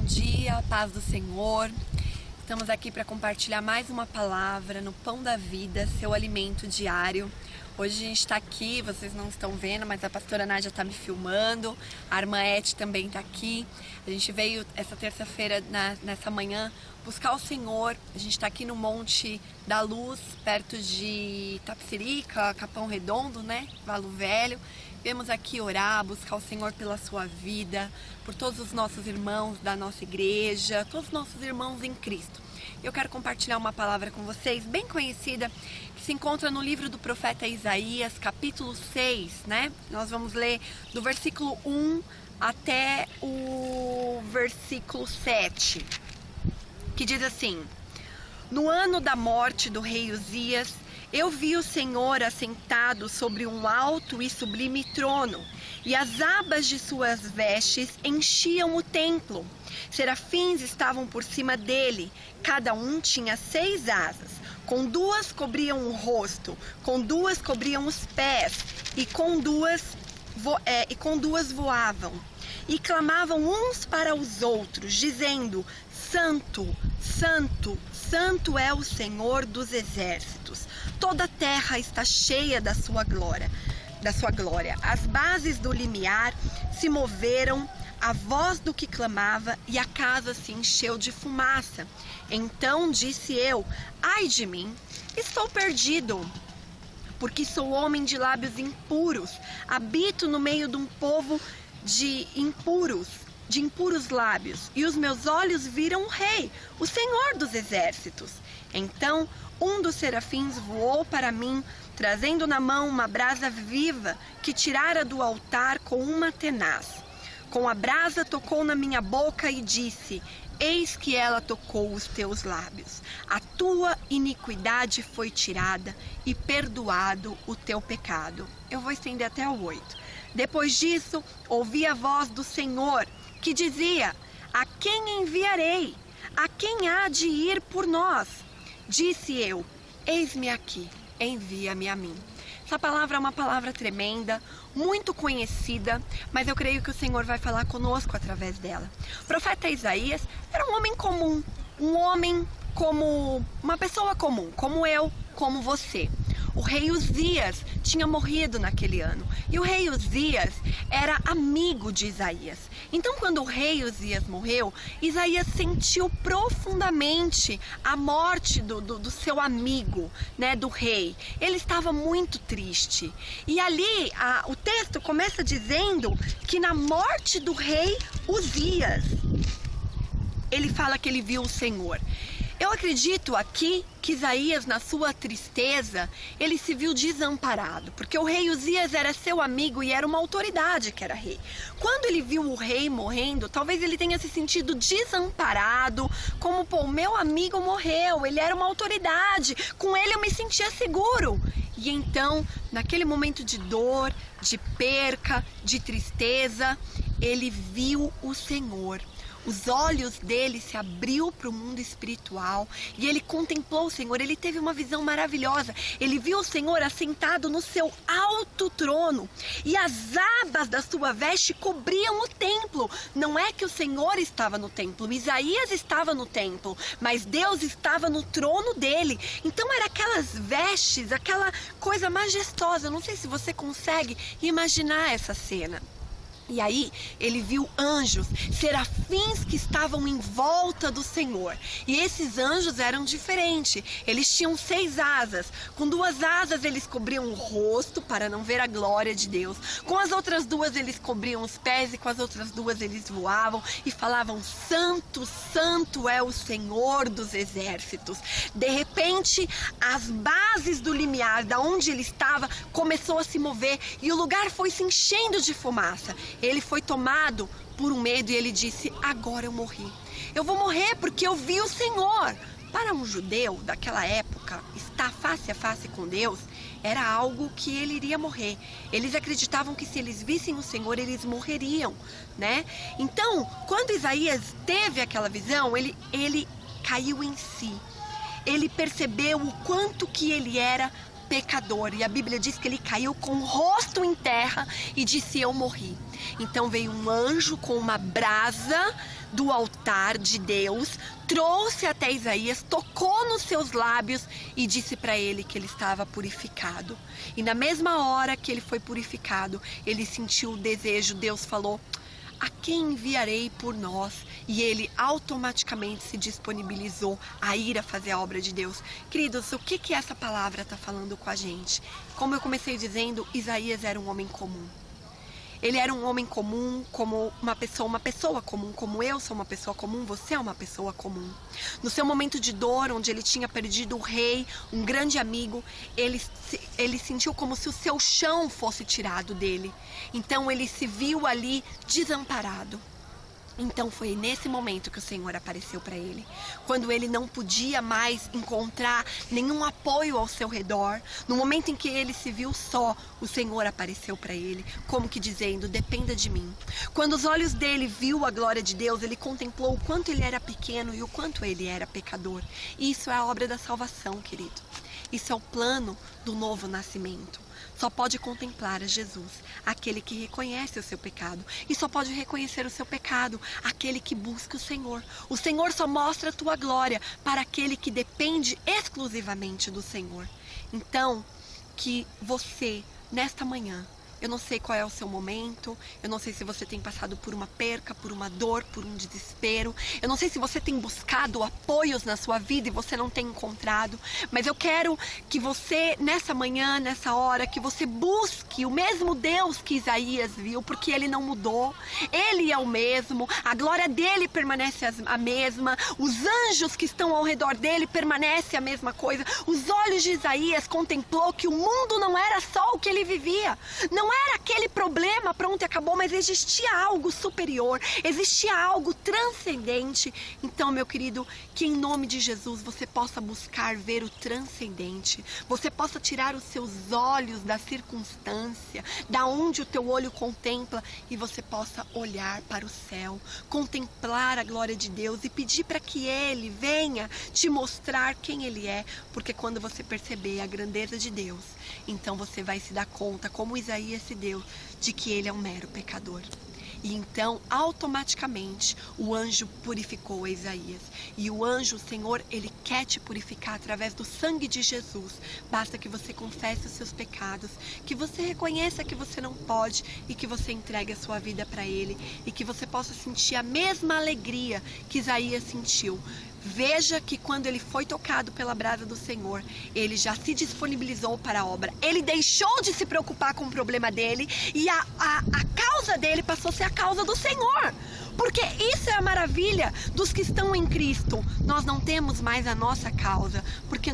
dia, paz do Senhor. Estamos aqui para compartilhar mais uma palavra no Pão da Vida, seu alimento diário. Hoje a gente está aqui, vocês não estão vendo, mas a pastora Nádia está me filmando, a irmã Eti também está aqui. A gente veio essa terça-feira, nessa manhã, buscar o Senhor. A gente está aqui no Monte da Luz, perto de Tapicerica, Capão Redondo, né? Valo Velho. Viemos aqui orar, buscar o Senhor pela sua vida, por todos os nossos irmãos da nossa igreja, todos os nossos irmãos em Cristo. Eu quero compartilhar uma palavra com vocês, bem conhecida, que se encontra no livro do profeta Isaías, capítulo 6, né? Nós vamos ler do versículo 1 até o versículo 7, que diz assim: No ano da morte do rei Uzias, eu vi o Senhor assentado sobre um alto e sublime trono, e as abas de suas vestes enchiam o templo. Serafins estavam por cima dele, cada um tinha 6 asas. Com 2 cobriam o rosto, com 2 cobriam os pés, e com duas voavam. E clamavam uns para os outros, dizendo: Santo, Santo, Santo é o Senhor dos exércitos. Toda a terra está cheia da sua glória. As bases do limiar se moveram, a voz do que clamava, e a casa se encheu de fumaça. Então disse eu: ai de mim, estou perdido, porque sou homem de lábios impuros, habito no meio de um povo de impuros lábios, e os meus olhos viram o Rei, o Senhor dos exércitos. Então um dos serafins voou para mim, trazendo na mão uma brasa viva que tirara do altar com uma tenaz. Com a brasa tocou na minha boca e disse: eis que ela tocou os teus lábios. A tua iniquidade foi tirada e perdoado o teu pecado. Eu vou estender até o 8. Depois disso, ouvi a voz do Senhor, que dizia: a quem enviarei? A quem há de ir por nós? Disse eu: eis-me aqui, envia-me a mim. Essa palavra é uma palavra tremenda, muito conhecida, mas eu creio que o Senhor vai falar conosco através dela. O profeta Isaías era um homem comum, um homem como uma pessoa comum, como eu, como você. O rei Uzias tinha morrido naquele ano, e o rei Uzias era amigo de Isaías. Então, quando o rei Uzias morreu, Isaías sentiu profundamente a morte do seu amigo, né, do rei. Ele estava muito triste. E ali, o texto começa dizendo que na morte do rei Uzias, ele fala que ele viu o Senhor. Eu acredito aqui que Isaías, na sua tristeza, ele se viu desamparado, porque o rei Uzias era seu amigo e era uma autoridade que era rei. Quando ele viu o rei morrendo, talvez ele tenha se sentido desamparado, como, pô, meu amigo morreu, ele era uma autoridade, com ele eu me sentia seguro. E então, naquele momento de dor, de perca, de tristeza, ele viu o Senhor. Os olhos dele se abriu para o mundo espiritual e ele contemplou o Senhor. Ele teve uma visão maravilhosa. Ele viu o Senhor assentado no seu alto trono e as abas da sua veste cobriam o templo. Não é que o Senhor estava no templo, Isaías estava no templo, mas Deus estava no trono dele. Então eram aquelas vestes, aquela coisa majestosa. Eu não sei se você consegue imaginar essa cena. E aí ele viu anjos, serafins que estavam em volta do Senhor. E esses anjos eram diferentes. Eles tinham 6 asas. Com 2 asas eles cobriam o rosto para não ver a glória de Deus. Com as outras 2 eles cobriam os pés, e com as outras 2 eles voavam e falavam: Santo, Santo é o Senhor dos exércitos. De repente, as bases do limiar, da onde ele estava, começou a se mover e o lugar foi se enchendo de fumaça. Ele foi tomado por um medo e ele disse: agora eu morri. Eu vou morrer porque eu vi o Senhor. Para um judeu daquela época, estar face a face com Deus era algo que ele iria morrer. Eles acreditavam que se eles vissem o Senhor, eles morreriam, né? Então, quando Isaías teve aquela visão, ele caiu em si. Ele percebeu o quanto que ele era pecador. E a Bíblia diz que ele caiu com o rosto em terra e disse: eu morri. Então veio um anjo com uma brasa do altar de Deus, trouxe até Isaías, tocou nos seus lábios e disse para ele que ele estava purificado. E na mesma hora que ele foi purificado, ele sentiu o desejo. Deus falou: a quem enviarei por nós? E ele automaticamente se disponibilizou a ir a fazer a obra de Deus. Queridos, o que essa palavra está falando com a gente? Como eu comecei dizendo, Isaías era um homem comum. Ele era um homem comum, como uma pessoa comum, como eu sou uma pessoa comum, você é uma pessoa comum. No seu momento de dor, onde ele tinha perdido o rei, um grande amigo, ele sentiu como se o seu chão fosse tirado dele. Então ele se viu ali desamparado. Então foi nesse momento que o Senhor apareceu para ele. Quando ele não podia mais encontrar nenhum apoio ao seu redor, no momento em que ele se viu só, o Senhor apareceu para ele, como que dizendo: dependa de mim. Quando os olhos dele viu a glória de Deus, ele contemplou o quanto ele era pequeno e o quanto ele era pecador. E isso é a obra da salvação, querido. Isso é o plano do novo nascimento. Só pode contemplar a Jesus aquele que reconhece o seu pecado. E só pode reconhecer o seu pecado aquele que busca o Senhor. O Senhor só mostra a tua glória para aquele que depende exclusivamente do Senhor. Então, que você, nesta manhã, eu não sei qual é o seu momento, eu não sei se você tem passado por uma perca, por uma dor, por um desespero. Eu não sei se você tem buscado apoios na sua vida e você não tem encontrado. Mas eu quero que você, nessa manhã, nessa hora, que você busque o mesmo Deus que Isaías viu, porque ele não mudou. Ele é o mesmo, a glória dele permanece a mesma, os anjos que estão ao redor dele permanecem a mesma coisa. Os olhos de Isaías contemplou que o mundo não era só o que ele vivia. Não era aquele problema, pronto e acabou, mas existia algo superior, existia algo transcendente. Então, meu querido, que em nome de Jesus você possa buscar ver o transcendente, você possa tirar os seus olhos da circunstância, da onde o teu olho contempla, e você possa olhar para o céu, contemplar a glória de Deus e pedir para que Ele venha te mostrar quem Ele é, porque quando você perceber a grandeza de Deus, então você vai se dar conta, como Isaías se deu, de que ele é um mero pecador. E então, automaticamente, o anjo purificou a Isaías. E o anjo, o Senhor, ele quer te purificar através do sangue de Jesus. Basta que você confesse os seus pecados, que você reconheça que você não pode e que você entregue a sua vida para Ele. E que você possa sentir a mesma alegria que Isaías sentiu. Veja que quando ele foi tocado pela brasa do Senhor, ele já se disponibilizou para a obra. Ele deixou de se preocupar com o problema dele e a causa dele passou a ser a causa do Senhor. Porque isso é a maravilha dos que estão em Cristo. Nós não temos mais a nossa causa, porque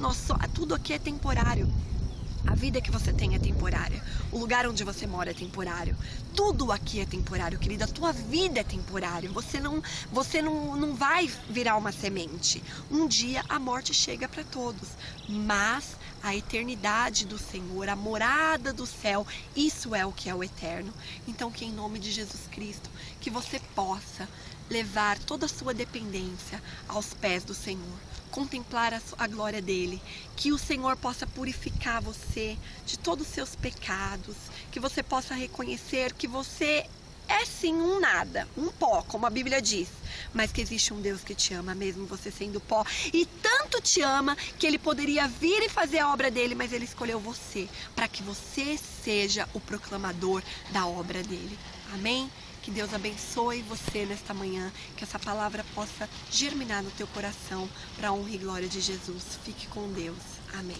tudo aqui é temporário. A vida que você tem é temporária. O lugar onde você mora é temporário. Tudo aqui é temporário, querida. A tua vida é temporária. Você não vai virar uma semente. Um dia a morte chega para todos. Mas a eternidade do Senhor, a morada do céu, isso é o que é o eterno. Então que em nome de Jesus Cristo, que você possa levar toda a sua dependência aos pés do Senhor. Contemplar a glória dele, que o Senhor possa purificar você de todos os seus pecados, que você possa reconhecer que você é sim um nada, um pó, como a Bíblia diz, mas que existe um Deus que te ama, mesmo você sendo pó, e tanto te ama que ele poderia vir e fazer a obra dele, mas ele escolheu você, para que você seja o proclamador da obra dele. Amém? Que Deus abençoe você nesta manhã, que essa palavra possa germinar no teu coração para a honra e glória de Jesus. Fique com Deus. Amém.